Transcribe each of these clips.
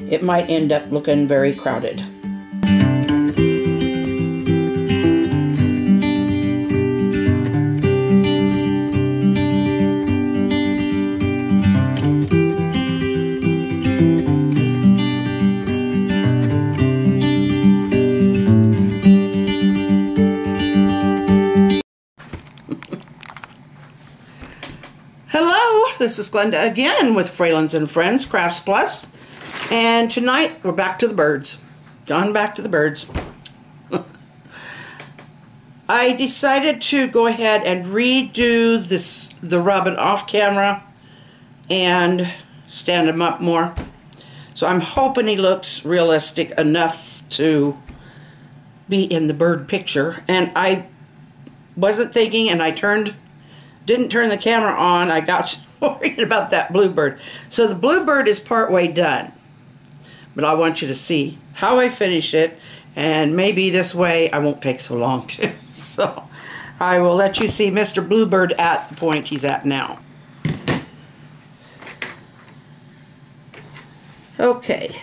it might end up looking very crowded. This is Glenda again with Fralins and Friends Crafts Plus, and tonight we're back to the birds. Gone back to the birds. I decided to go ahead and redo the robin off camera and stand him up more. So I'm hoping he looks realistic enough to be in the bird picture. And I wasn't thinking, and I didn't turn the camera on. I got worried about that bluebird. So the bluebird is partway done, but I want you to see how I finish it, and maybe this way I won't take so long to. So I will let you see Mr. Bluebird at the point he's at now. Okay.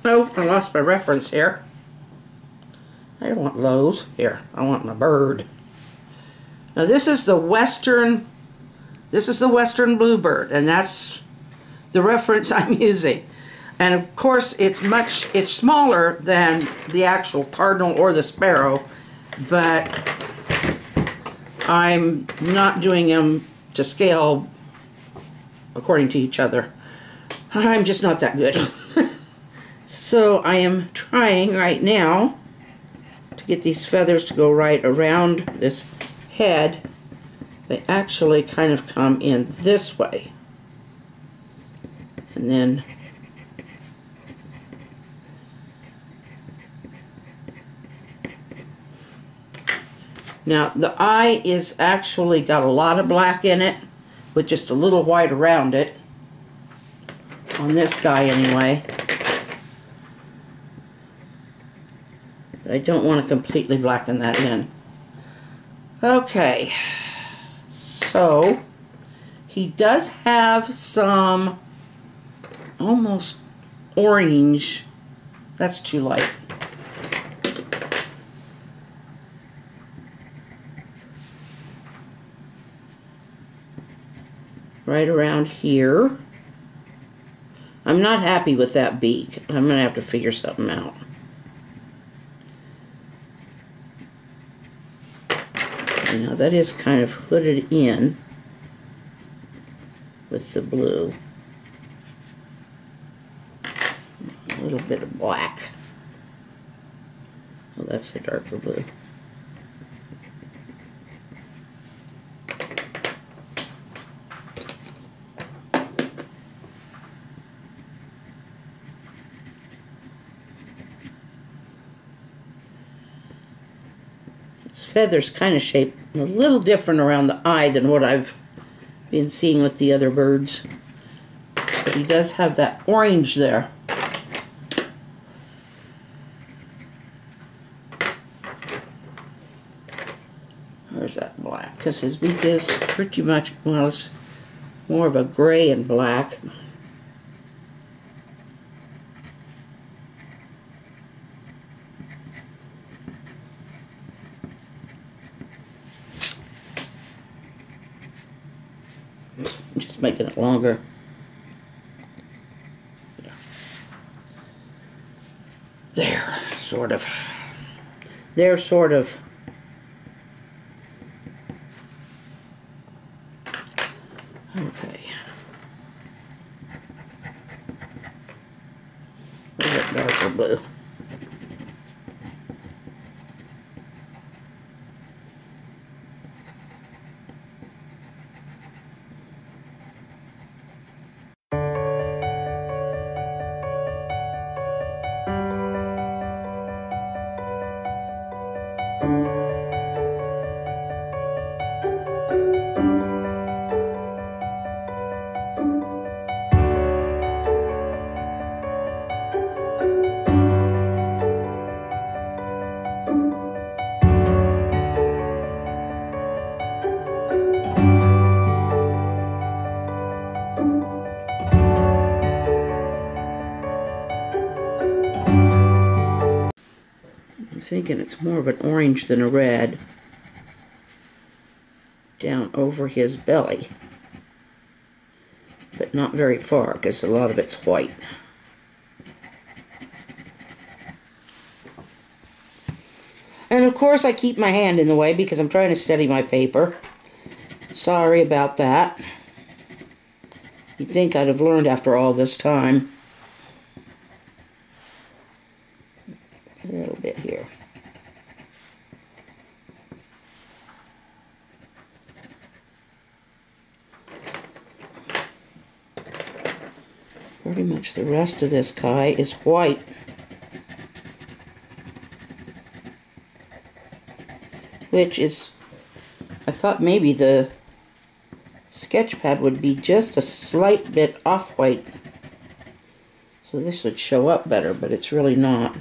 Oh, I lost my reference here. I don't want Lowe's. Here, I want my bird. Now this is the Western bluebird, and that's the reference I'm using. And of course it's smaller than the actual cardinal or the sparrow, but I'm not doing them to scale according to each other. I'm just not that good. So I am trying right now to get these feathers to go right around this head. They actually kind of come in this way, and then now the eye is actually got a lot of black in it with just a little white around it, on this guy anyway. But I don't want to completely blacken that in. Okay. So, he does have some almost orange. That's too light. Right around here. I'm not happy with that beak. I'm going to have to figure something out. Now that is kind of hooded in with the blue. A little bit of black. Oh, that's the darker blue. Its feathers kind of shaped a little different around the eye than what I've been seeing with the other birds. But he does have that orange there. Where's that black? Because his beak is pretty much, well, it's more of a gray and black. Just making it longer. Yeah. There, sort of. There, sort of. Okay. A little bit darker blue. thinking it's more of an orange than a red down over his belly, but not very far because a lot of it's white. And of course I keep my hand in the way because I'm trying to steady my paper. Sorry about that. You'd think I'd have learned after all this time. A little bit here. Pretty much the rest of this guy is white. Which is, I thought maybe the sketch pad would be just a slight bit off-white. So this would show up better, but it's really not.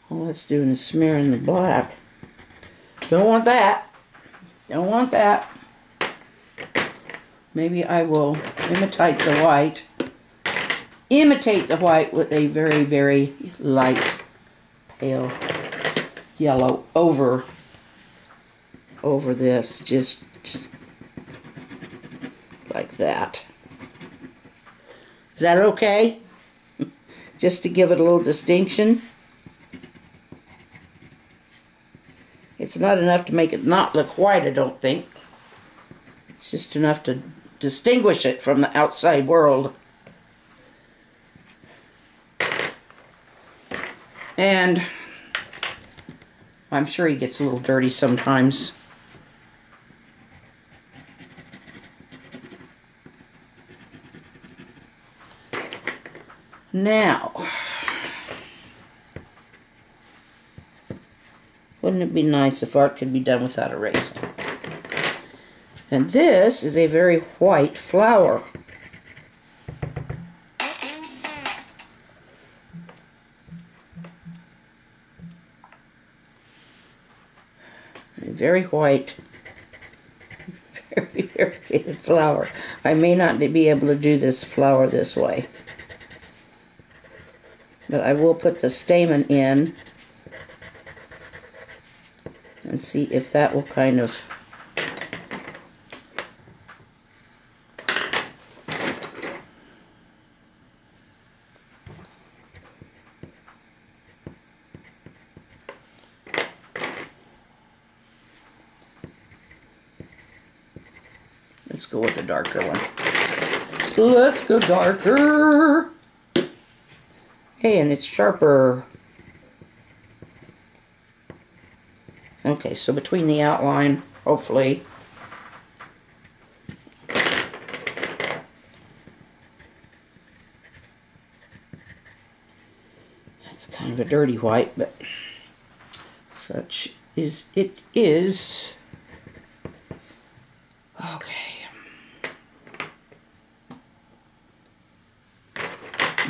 All it's doing is smearing the black. Don't want that. Don't want that. Maybe I will imitate the white. Imitate the white with a very, very light, pale yellow over this, just like that. Is that okay? Just to give it a little distinction. It's not enough to make it not look white, I don't think. It's just enough to distinguish it from the outside world. And I'm sure he gets a little dirty sometimes. Now, wouldn't it be nice if art could be done without erasing? And this is a very white flower. A very white, very irritated flower. I may not be able to do this flower this way, but I will put the stamen in and see if that will kind of let's go with the darker one. Let's go darker. Hey, and it's sharper. Okay, so between the outline, hopefully, it's kind of a dirty white, but such is it is. Okay.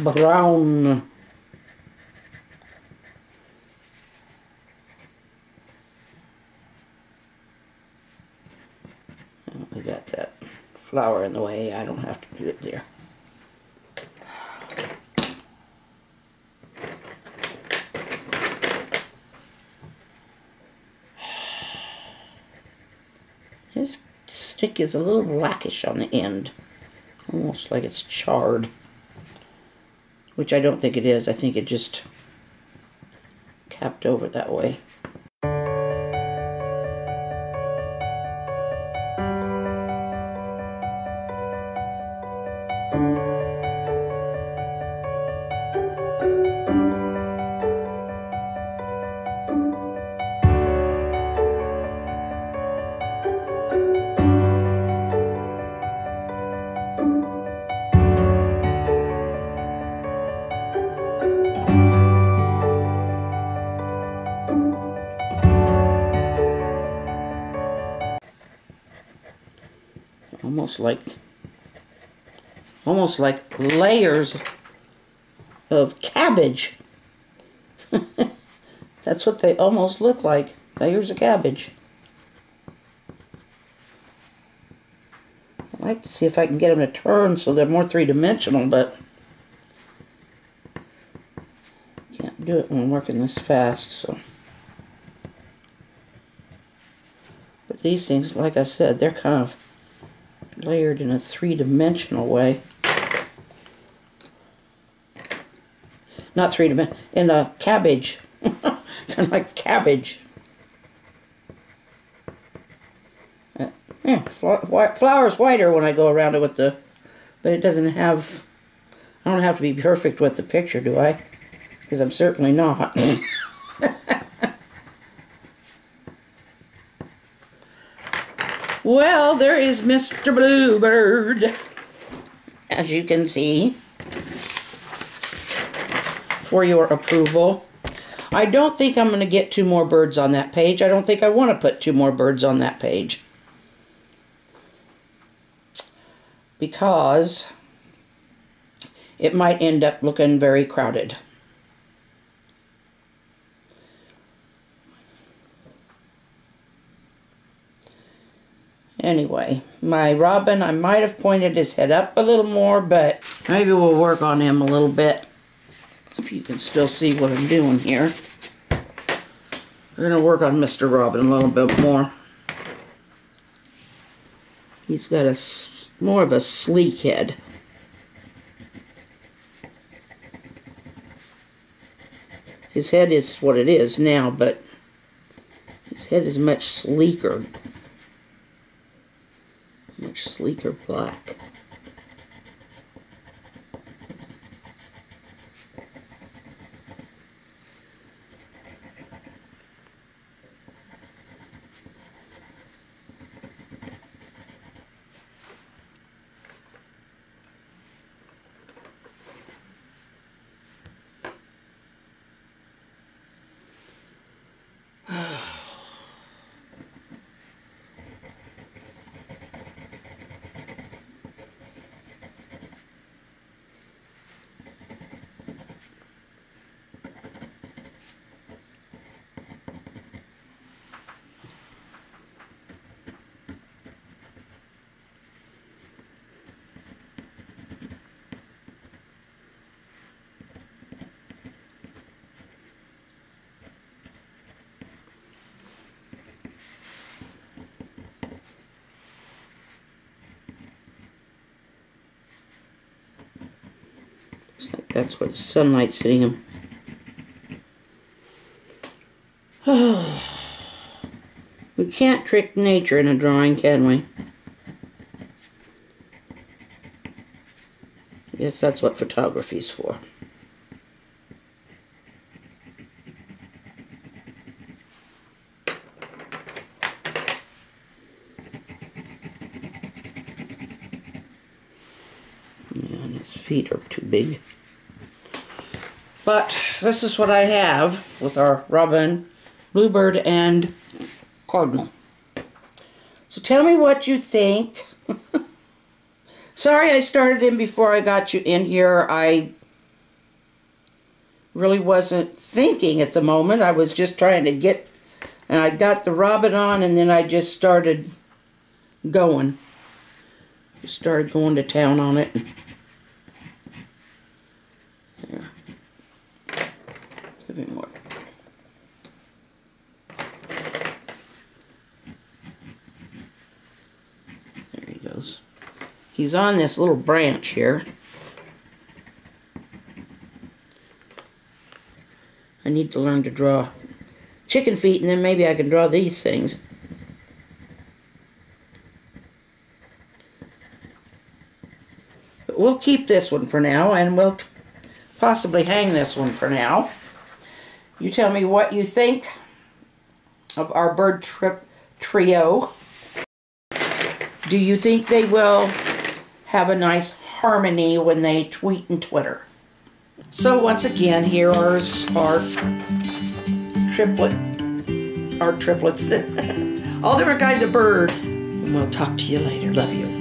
Brown. We got that flower in the way. I don't have to put it there. This stick is a little blackish on the end. Almost like it's charred. Which I don't think it is. I think it just capped over that way. Almost like layers of cabbage. That's what they almost look like, layers of cabbage. I'd like to see if I can get them to turn so they're more three-dimensional, but can't do it when I'm working this fast, so. But these things, like I said, they're kind of layered in a three-dimensional way. Not three-dimensional, in a cabbage. Kind of like cabbage. Yeah, flour's whiter when I go around it with the, but it doesn't have, I don't have to be perfect with the picture, do I? Because I'm certainly not. Well, there is Mr. Bluebird, as you can see, for your approval. I don't think I'm going to get 2 more birds on that page. I don't think I want to put 2 more birds on that page, because it might end up looking very crowded. Anyway, my robin, I might have pointed his head up a little more, but maybe we'll work on him a little bit. If you can still see what I'm doing here. We're going to work on Mr. Robin a little bit more. He's got a more of a sleek head. His head is what it is now, but his head is much sleeker. Much sleeker black. Looks like that's where the sunlight's hitting him. We can't trick nature in a drawing, can we? I guess that's what photography's for. Yeah, and his feet are too big. But this is what I have with our robin, bluebird, and cardinal. So tell me what you think. Sorry I started in before I got you in here. I really wasn't thinking at the moment. I was just trying to get, and I got the robin on, and then I just started going. Just started going to town on it. There. Give him more. There he goes. He's on this little branch here. I need to learn to draw chicken feet, and then maybe I can draw these things. But we'll keep this one for now, and we'll possibly hang this one for now. You tell me what you think of our bird trio. Do you think they will have a nice harmony when they tweet and Twitter? So once again, here are our triplets, all different kinds of bird. And we'll talk to you later. Love you.